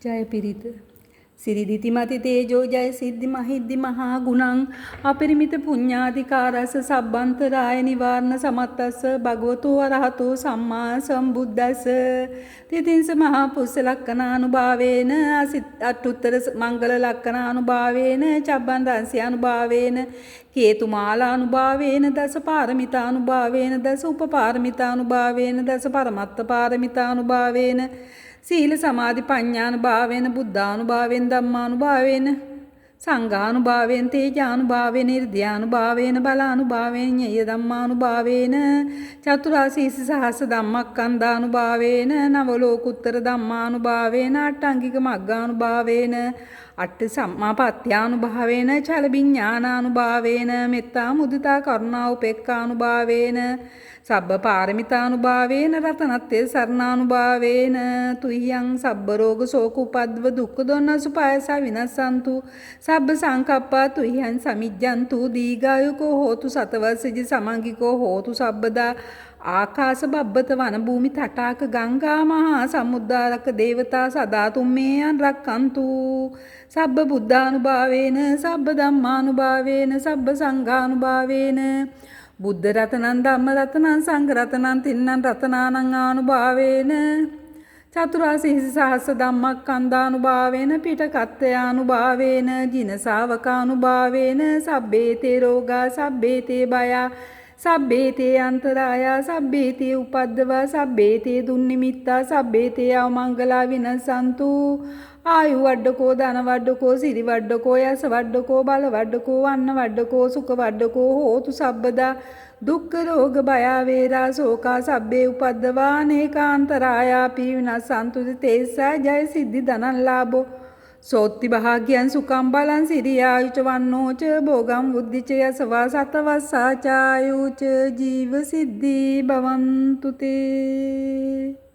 ජය පිරිත සිරිදිති මති තේජෝ ජය සිද්ධි මහිද්දි මහා ගුණං අපරිමිත පුඤ්ඤාධිකාරස සබ්බන්තරාය නිවාරණ සමත්තස්ස භගවතු වරහතෝ සම්මා සම්බුද්දස්ස තිතින්ස මහා පුස්ස ලක්ඛනානුභාවේන අට්ඨුත්තර මංගල ලක්ඛනානුභාවේන චබ්බන් රංස්‍යානුභාවේන කේතුමාලානුභාවේන දස පාරමිතානුභාවේන දස උපපාරමිතානුභාවේන දස පරමත්ත පාරමිතානුභාවේන සීල සමාධි පඤ්ඤානුභාවේන බුද්ධානුභාවේන ධම්මානුභාවේන සංඝානුභාවේන තේජානුභාවේන ඉර්ධ්‍යානුභාවේන බලානුභාවේන ඤය ධම්මානුභාවේන චතුරාසීස සහස්ස ධම්මක්ඛන්දානුභාවේන නව ලෝකුත්තර ධම්මානුභාවේන අට්ඨංගික මග්ගානුභාවේන අට්ඨ සම්මාපත්‍යානුභාවේන චල විඥානානුභාවේන මෙත්තා මුදිතා කරුණා උපේක්ඛානුභාවේන සබ්බ පාරමිතානුභාවේන රතනත්තේ සරණානුභාවේන තුයං සබ්බ රෝග ශෝක උපද්ව දුක්ඛ දොන්නසුපායස විනසන්තු සබ්බ සංකප්පා තුයං සමිජ්ජන්තු දීඝායුකෝ හෝතු සතවස්සජි සමංගිකෝ හෝතු සබ්බදා ආකාශ බබ්බත වන භූමි තටාක ගංගා මහා සමුද්දාරක දේවතා සදා තුම්මේයන් රක්칸තු සබ්බ බුද්ධානුභාවේන සබ්බ ධම්මානුභාවේන සබ්බ සංඝානුභාවේන බුද්ධ රතනං ධම්ම රතනං සංඝ රතනං තින්නං රතනානං ආනුභාවේන චතුරාසීස සහස්ස ධම්මක්ඛන්දානුභාවේන පිටකත්තයානුභාවේන ජින ශාවකානුභාවේන සබ්බේතේ රෝගා සබ්බේතේ බයා සබ්බේතේ අන්තරායා සබ්බේතේ උපද්දවා සබ්බේතේ දුන්නිමිත්තා සබ්බේතේ අවමංගලා විනසන්තු ආයු වඩකෝ ධන වඩකෝ සිරි වඩකෝ යස වඩකෝ බල වඩකෝ වන්න වඩකෝ සුඛ වඩකෝ හෝතු සබ්බදා දුක්ඛ රෝග භය වේරා සෝකා සබ්බේ උපද්දවා නේකාන්තරායා පීවිනසන්තු තේසා ජය සිද්ධි ධනං ලාභෝ සෝත්ති භාග්‍යං සුඛං බලං සිරියායුච වන්නෝච භෝගං බුද්ධිච යසවා සතවස්සාචායුච ජීව සිද්ධි භවන්තු තේ